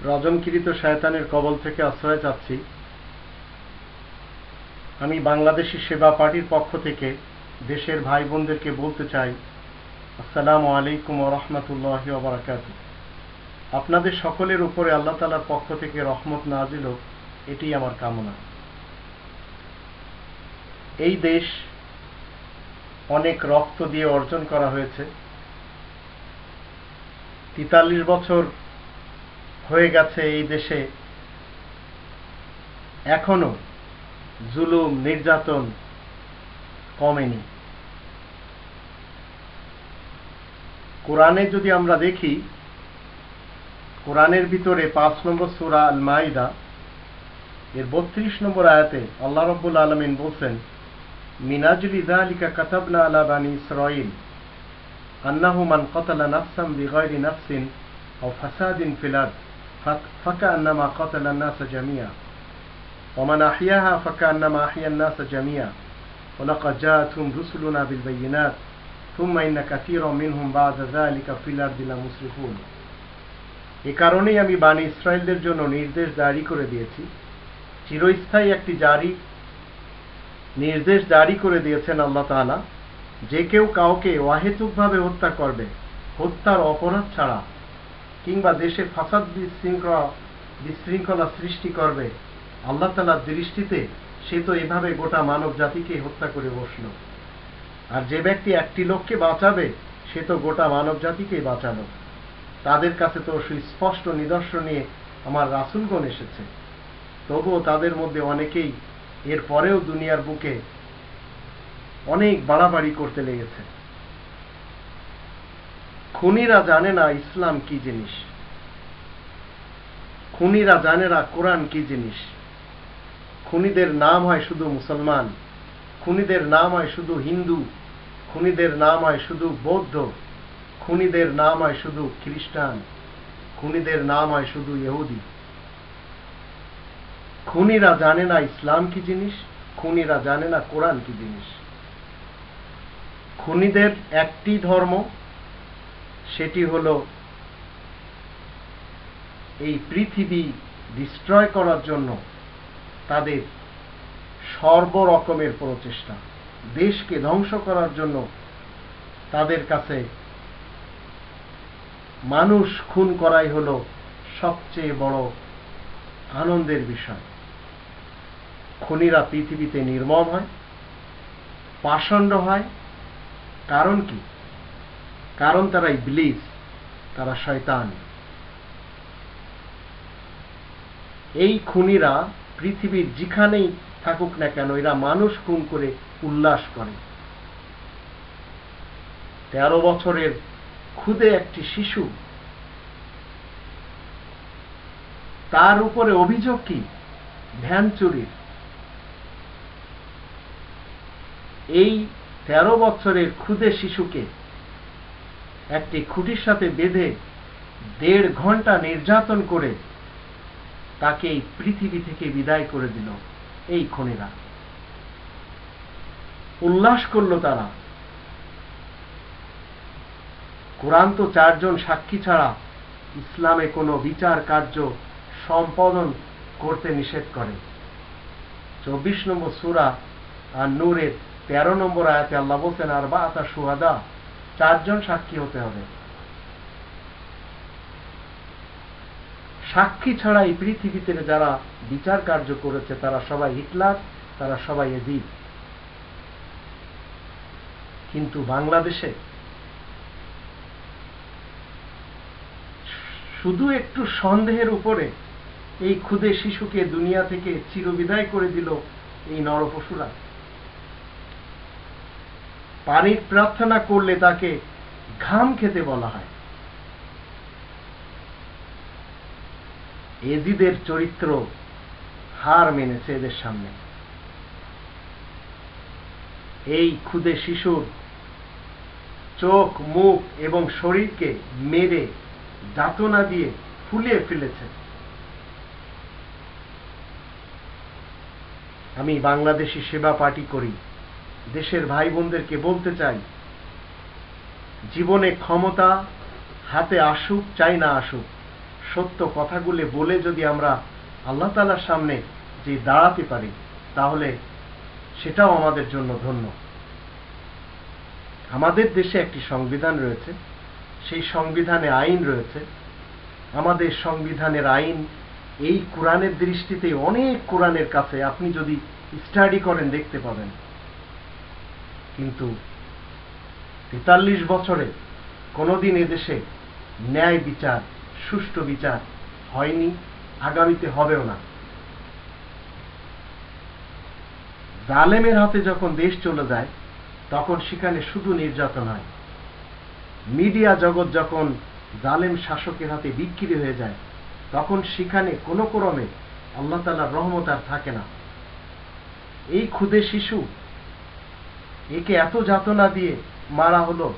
রজমকৃত শয়তানের কবল থেকে আশ্রয় চাচ্ছি। আমি বাংলাদেশি সেবা পার্টির পক্ষ থেকে দেশের ভাই বোনদেরকে বলতে চাই, আসসালামু আলাইকুম ওয়া রাহমাতুল্লাহি ওয়া বারাকাতুহু। আপনাদের সকলের উপরে আল্লাহ তাআলার পক্ষ থেকে রহমত নাজিল হোক, এটি আমার কামনা। এই দেশ অনেক রক্ত দিয়ে অর্জন করা হয়েছে। ৪৩ বছর হয়ে গেছে এই দেশে এখনো জুলুম নির্যাতন কমেনি। কোরআনে যদি আমরা দেখি, কোরআনের ভিতরে ৫ নম্বর সূরা আল মাইদা এর ৩২ নম্বর আয়াতে আল্লাহ রাব্বুল আলামিন বলছেন, মিন আজলি যালিকা কাতাবনা আলা বানি ইসরাঈল আন্নাহু মান কাতালা নাফসান বিগাইরি নাফসিন আও ফাসাদিন ফিল আরদ ফাকান্নামা কাতালা আন-নাস জামিআ ওয়া মান আহইয়াহা ফাকান্নামা আহইয়া আন-নাস জামিআ ওয়া লাকাদ জাআতহুম রুসুলুনা বিল বায়িনাত থুম্মা ইন্না কাসীরাম মিনহুম বা'দা যালিকা ফিল আরদি লামুসরিফুন। এই কারণেই আমি বানি ইসরাইলদের জন্য নির্দেশ জারি করে দিয়েছি, চিরস্থায়ী একটি নির্দেশ জারি করে দিয়েছেন আল্লাহ তাআলা, যে কেউ কাউকে অহেতুকভাবে হত্যা করবে, হত্যার অপরাধ ছাড়া, কিংবা দেশে ফাসাদ বিশৃঙ্খলা সৃষ্টি করবে, আল্লাহ তাআলার দৃষ্টিতে সে তো এভাবে গোটা মানব জাতিকে হত্যা করে বসল। আর যে ব্যক্তি একটি লোককে বাঁচাবে, সে তো গোটা মানব জাতিকেই বাঁচালো। তাদের কাছে তো সুস্পষ্ট নিদর্শন নিয়ে আমার রাসূলগণ এসেছে, তবুও তাদের মধ্যে অনেকেই এর পরেও দুনিয়ার বুকে অনেক বাড়াবাড়ি করতে লেগেছে। খুনিরা জানে না ইসলাম কি জিনিস, খুনিরা জানে না কোরআন কি জিনিস। খুনিদের নাম হয় শুধু মুসলমান, খুনিদের নাম হয় শুধু হিন্দু, খুনিদের নাম হয় শুধু বৌদ্ধ, খুনিদের নাম হয় শুধু খ্রিস্টান, খুনিদের নাম হয় শুধু ইহুদি। খুনিরা জানে না ইসলাম কি জিনিস, খুনিরা জানে না কোরআন কি জিনিস। খুনিদের একটি ধর্ম, সেটি হলো এই পৃথিবী ডিস্ট্রয় করার জন্য তাদের সর্বরকমের প্রচেষ্টা, দেশকে ধ্বংস করার জন্য তাদের কাছে মানুষ খুন করাই হলো সবচেয়ে বড় আনন্দের বিষয়। খুনিরা পৃথিবীতে নির্মম হয়, পাষণ্ড হয়। কারণ কি? কারণ তারা ইবলিস, তারা শয়তান। এই খুনিরা পৃথিবীর যেখানেই থাকুক না কেন, এরা মানুষ খুন করে উল্লাস করে। 13 বছরের ক্ষুদে একটি শিশু, তার উপরে অভিযোগ কি? ভ্যান চুরির। এই 13 বছরের ক্ষুদে শিশুকে একটি খুঁটির সাথে বেঁধে 1.5 ঘন্টা নির্যাতন করে তাকে এই পৃথিবী থেকে বিদায় করে দিল এই খুনিরা। উল্লাস করলো তারা। কোরআন তো 4 জন সাক্ষী ছাড়া ইসলামে কোনো বিচার কার্য সম্পাদন করতে নিষেধ করে। 24 নম্বর সূরা আন-নূরের 13 নম্বর আয়াতে আল্লাহ বলেন, আরবাআতা শুহাদা, 4 জন সাক্ষী হতে হবে। সাক্ষী ছাড়া এই পৃথিবীতে যারা বিচার কার্য করেছে তারা সবাই হিটলার, তারা সবাই এজিদ। কিন্তু বাংলাদেশে শুধু একটু সন্দেহের উপরে এই ক্ষুদে শিশুকে দুনিয়া থেকে চিরবিদায় করে দিল এই নরপশুরা। পানির প্রার্থনা করলে তাকে ঘাম খেতে বলা হয়। এজিদের চরিত্র হার মেনেছে এদের সামনে। এই ক্ষুদে শিশুর চোখ, মুখ এবং শরীরকে মেরে যাতনা দিয়ে ফুলিয়ে ফেলেছে। আমি বাংলাদেশি সেবা পার্টি করি, দেশের ভাই বোনদেরকে বলতে চাই, জীবনে ক্ষমতা হাতে আসুক চাই না আসুক, সত্য কথাগুলো বলে যদি আমরা আল্লাহ তাআলার সামনে যে দাঁড়াতে পারি, তাহলে সেটাও আমাদের জন্য ধন্য। আমাদের দেশে একটি সংবিধান রয়েছে, সেই সংবিধানে আইন রয়েছে। আমাদের সংবিধানের আইন এই কোরআনের দৃষ্টিতে অনেক কোরআনের কাছে, আপনি যদি স্টাডি করেন দেখতে পাবেন। কিন্তু 43 বছরে কোনোদিন এদেশে ন্যায় বিচার, সুষ্ঠু বিচার হয়নি, আগামীতে হবেও না। জালেমের হাতে যখন দেশ চলে যায়, তখন সেখানে শুধু নির্যাতন হয়। মিডিয়া জগৎ যখন জালেম শাসকের হাতে বিক্রি হয়ে যায়, তখন সেখানে কোনো ক্রমে আল্লাহ তাআলার রহমত আর থাকে না। এই ক্ষুদে শিশু, একে এত যাতনা দিয়ে মারা হলো,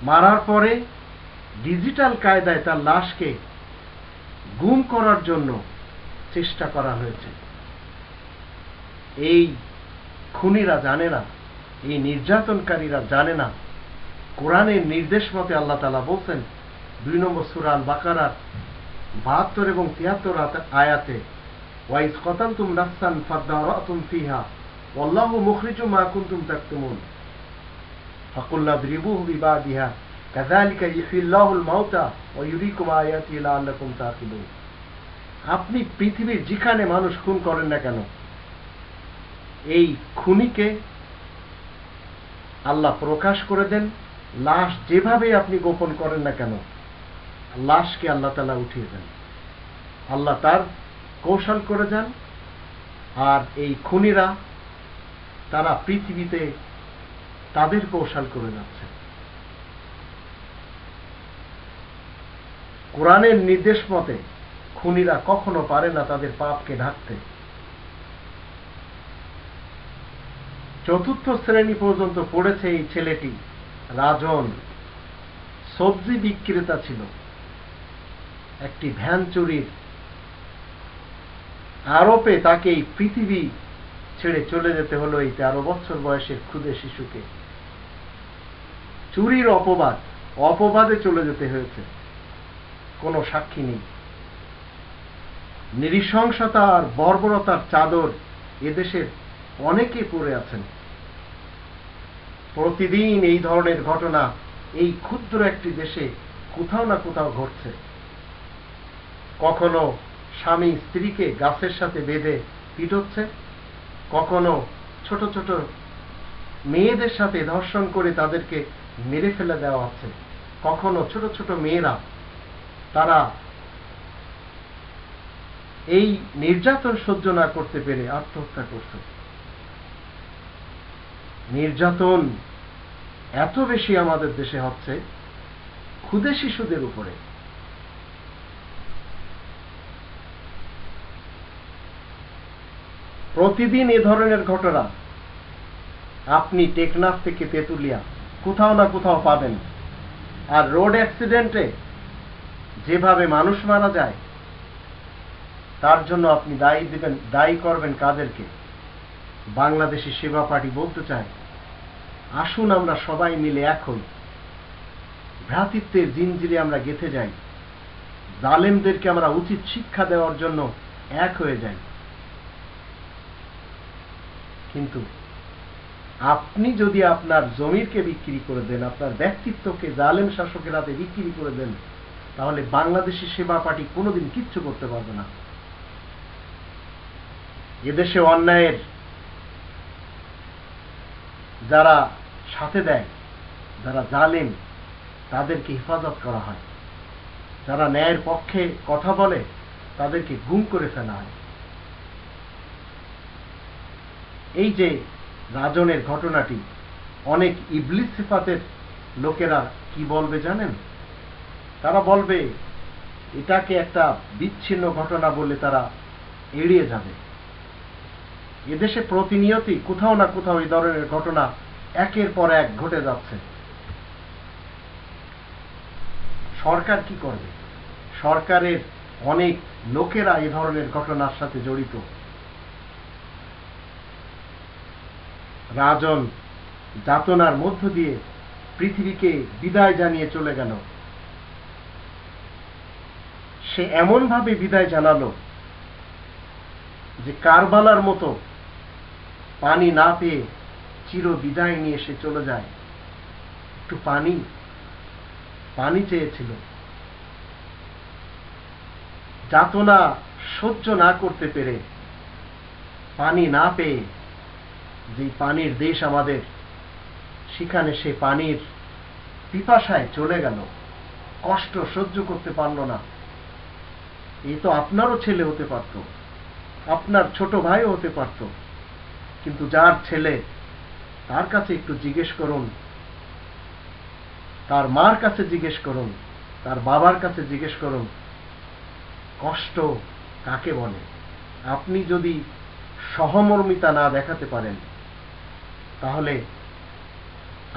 মারার পরে ডিজিটাল কায়দায় তার লাশকে গুম করার জন্য চেষ্টা করা হয়েছে। এই খুনিরা জানে না, এই নির্যাতনকারীরা জানে না, কোরআনের নির্দেশ মতে আল্লাহ তাআলা বলছেন 2 নম্বর সূরা আল বাকারার 72 এবং 73 আয়াতে, ওয়াইজ কতালতুম নাফসান ফাদারাতুম ফিহা ওয়াল্লাহু মুখরিজুম মা কুনতুম তাকতুমুন ফাকুল্লা দ্রিবুহু বিবাদিহা কাযালিকা ইউহিল্লাহুল মাউতা ওয়া ইউরিকুম আয়াতিহি লাআল্লাকুম তাকিলুন। আপনি পৃথিবীর যেখানে মানুষ খুন করেন না কেন, এই খুনিকে আল্লাহ প্রকাশ করে দেন। লাশ যেভাবে আপনি গোপন করেন না কেন, লাশকে আল্লাহ তাআলা উঠিয়ে দেন। আল্লাহ তার কৌশল করে যান। আর এই খুনিরা, তারা পৃথিবীতে তাদের কৌশল করে যাচ্ছে। কোরআনের নির্দেশ মতে খুনিরা কখনো পারে না তাদের পাপকে ঢাকতে। 4th শ্রেণী পর্যন্ত পড়েছে এই ছেলেটি। রাজন সবজি বিক্রেতা ছিল। একটি ভ্যান চুরির আরোপে তাকে এই পৃথিবী ছেড়ে চলে যেতে হলো এই 13 বছর বয়সের ক্ষুদে শিশুকে। চুরির অপবাদে চলে যেতে হয়েছে। কোনো সাক্ষী নেই। নৃশংসতা আর বর্বরতার চাদর এদেশের অনেকে পড়ে আছেন। প্রতিদিন এই ধরনের ঘটনা এই ক্ষুদ্র একটি দেশে কোথাও না কোথাও ঘটছে। কখনো স্বামী স্ত্রীকে গাছের সাথে বেঁধে পিটাচ্ছে, কখনো ছোট ছোট মেয়েদের সাথে ধর্ষণ করে তাদেরকে মেরে ফেলে দেওয়া হচ্ছে, কখনো ছোট ছোট মেয়েরা তারা এই নির্যাতন সহ্য না করতে পেরে আত্মহত্যা করছে। নির্যাতন এত বেশি আমাদের দেশে হচ্ছে ক্ষুদে শিশুদের উপরে। প্রতিদিন এ ধরনের ঘটনা আপনি টেকনাফ থেকে তেতুলিয়া কোথাও না কোথাও পাবেন। আর রোড অ্যাক্সিডেন্টে যেভাবে মানুষ মারা যায়, তার জন্য আপনি দায়ী করবেন কাদেরকে? বাংলাদেশি সেবা পার্টি বলতে চায়, আসুন আমরা সবাই মিলে এক হই, ভ্রাতৃত্বের জিঞ্জিরে আমরা গেঁথে যাই, জালেমদেরকে আমরা উচিত শিক্ষা দেওয়ার জন্য এক হয়ে যাই। কিন্তু আপনি যদি আপনার জমিরকে বিক্রি করে দেন, আপনার ব্যক্তিত্বকে জালেম শাসকের হাতে বিক্রি করে দেন, তাহলে বাংলাদেশি সেবা পার্টি কোনোদিন কিচ্ছু করতে পারবে না। এদেশে অন্যায়ের যারা সাথে দেয়, যারা জালেম, তাদেরকে হেফাজত করা হয়। যারা ন্যায়ের পক্ষে কথা বলে, তাদেরকে গুম করে ফেলা হয়। এই যে রাজনের ঘটনাটি, অনেক ইবলিস সিফাতের লোকেরা কি বলবে জানেন? তারা বলবে এটাকে একটা বিচ্ছিন্ন ঘটনা বলে তারা এড়িয়ে যাবে। এদেশে প্রতিনিয়তই কোথাও না কোথাও এই ধরনের ঘটনা একের পর এক ঘটে যাচ্ছে। সরকার কি করবে? সরকারের অনেক লোকেরা এই ধরনের ঘটনার সাথে জড়িত। রাজন যাতনার মধ্য দিয়ে পৃথিবীকে বিদায় জানিয়ে চলে গেল। সে এমনভাবে বিদায় জানালো যে কারবালার মতো পানি না পেয়ে চির বিদায় নিয়ে সে চলে যায়। একটু পানি চেয়েছিল। যাতনা সহ্য না করতে পেরে, পানি না পেয়ে, যে পানির দেশ আমাদের, সেখানে সে পানির পিপাসায় চলে গেল, কষ্ট সহ্য করতে পারল না। এই তো আপনারও ছেলে হতে পারত, আপনার ছোট ভাইও হতে পারত, কিন্তু যার ছেলে, তার কাছে একটু জিজ্ঞেস করুন, তার মার কাছে জিজ্ঞেস করুন, তার বাবার কাছে জিজ্ঞেস করুন, কষ্ট কাকে বলে। আপনি যদি সহমর্মিতা না দেখাতে পারেন, তাহলে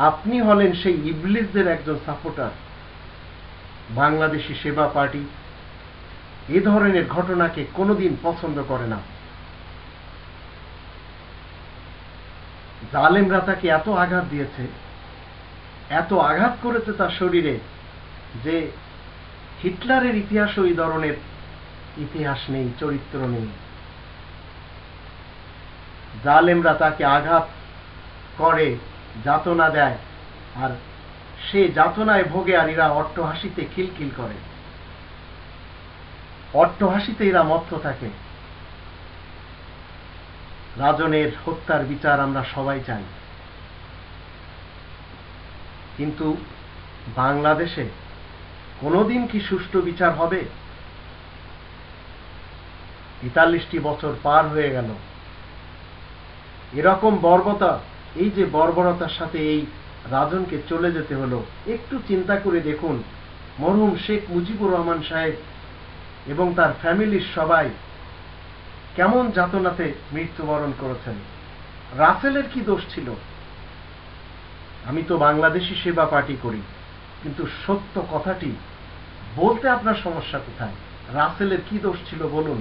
আপনি হলেন সেই ইবলিসদের একজন সাপোর্টার। বাংলাদেশি সেবা পার্টি এ ধরনের ঘটনাকে কোনোদিন পছন্দ করে না। জালেমরা তাকে এত আঘাত দিয়েছে, এত আঘাত করেছে তার শরীরে, যে হিটলারের ইতিহাসও এই ধরনের ইতিহাস নেই, চরিত্র নেই। জালেমরা তাকে আঘাত করে, যাতনা দেয়, আর সে যাতনায় ভোগে, আর এরা অট্টহাসিতে খিলখিল করে, অট্টহাসিতে এরা মত্ত থাকে। রাজনের হত্যার বিচার আমরা সবাই চাই, কিন্তু বাংলাদেশে কোনোদিন কি সুষ্ঠু বিচার হবে? ৪৫টি বছর পার হয়ে গেল, এরকম বর্বরতা, এই যে বর্বরতার সাথে এই রাজনকে চলে যেতে হলো, একটু চিন্তা করে দেখুন, মরহুম শেখ মুজিবুর রহমান সাহেব এবং তার ফ্যামিলির সবাই কেমন যাতনাতে মৃত্যুবরণ করেছেন। রাসেলের কি দোষ ছিল? আমি তো বাংলাদেশি সেবা পার্টি করি, কিন্তু সত্য কথাটি বলতে আপনার সমস্যা কোথায়? রাসেলের কি দোষ ছিল বলুন?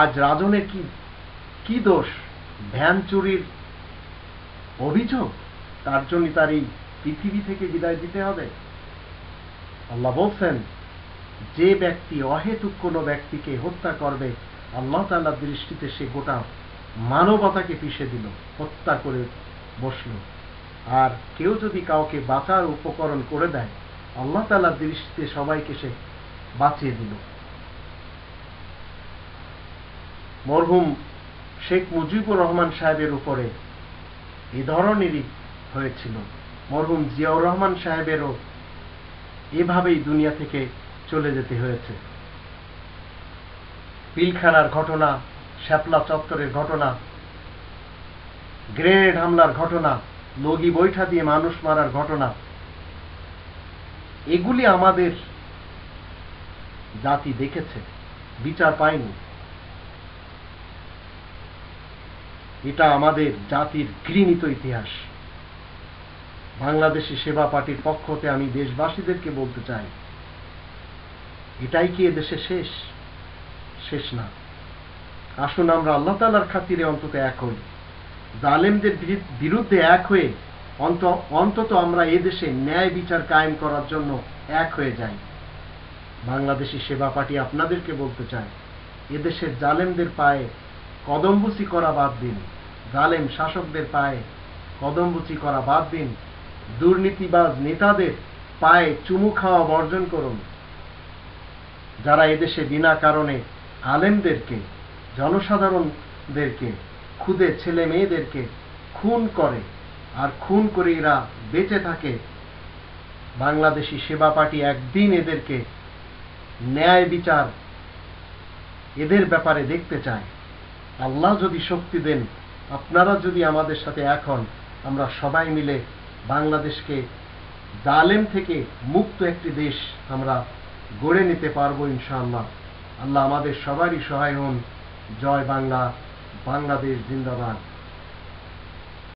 আজ রাজনের কি দোষ? ভ্যান চুরির অভিযোগ, তার জন্য তার এই পৃথিবী থেকে বিদায় দিতে হবে? আল্লাহ বলছেন, যে ব্যক্তি অহেতুক কোনো ব্যক্তিকে হত্যা করবে, আল্লাহ তাআলার দৃষ্টিতে সে গোটা মানবতাকে পিষে দিল, হত্যা করে বসল। আর কেউ যদি কাউকে বাঁচার উপকরণ করে দেয়, আল্লাহ তাআলার দৃষ্টিতে সবাইকে সে বাঁচিয়ে দিল। মরহুম শেখ মুজিবুর রহমান সাহেবের উপরে এ ধরনেরই হয়েছিল। মরহুম জিয়াউর রহমান সাহেবেরও এভাবেই দুনিয়া থেকে চলে যেতে হয়েছে। পিলখানার ঘটনা, শ্যাপলা চত্বরের ঘটনা, গ্রেনেড হামলার ঘটনা, লগি বৈঠা দিয়ে মানুষ মারার ঘটনা, এগুলি আমাদের জাতি দেখেছে, বিচার পায়নি। এটা আমাদের জাতির ঘৃণিত ইতিহাস। বাংলাদেশি সেবা পার্টির পক্ষ হতে আমি দেশবাসীদেরকে বলতে চাই, এটাই কি এদেশে শেষ না। আসুন আমরা আল্লাহ তাআলার খাতিরে অন্তত এক হই, জালেমদের বিরুদ্ধে এক হয়ে অন্তত আমরা এদেশে ন্যায় বিচার কায়েম করার জন্য এক হয়ে যাই। বাংলাদেশি সেবা পার্টি আপনাদেরকে বলতে চায়, এদেশের জালেমদের পায়ে কদমবুচি করা বাদ দিন, জালেম শাসকদের পায়ে কদমবুচি করা বাদ দিন, দুর্নীতিবাজ নেতাদের পায়ে চুমু খাওয়া বর্জন করুন। যারা এদেশে বিনা কারণে আলেমদেরকে, জনসাধারণদেরকে, খুদে ছেলে মেয়েদেরকে খুন করে, আর খুন করে এরা বেঁচে থাকে, বাংলাদেশি সেবা পার্টি একদিন এদেরকে ন্যায় বিচার এদের ব্যাপারে দেখতে চায়। আল্লাহ যদি শক্তি দেন, আপনারা যদি আমাদের সাথে এক হন, আমরা সবাই মিলে বাংলাদেশকে জালেম থেকে মুক্ত একটি দেশ আমরা গড়ে নিতে পারবো ইনশাআল্লাহ। আল্লাহ আমাদের সবারই সহায় হন। জয় বাংলা, বাংলাদেশ জিন্দাবাদ।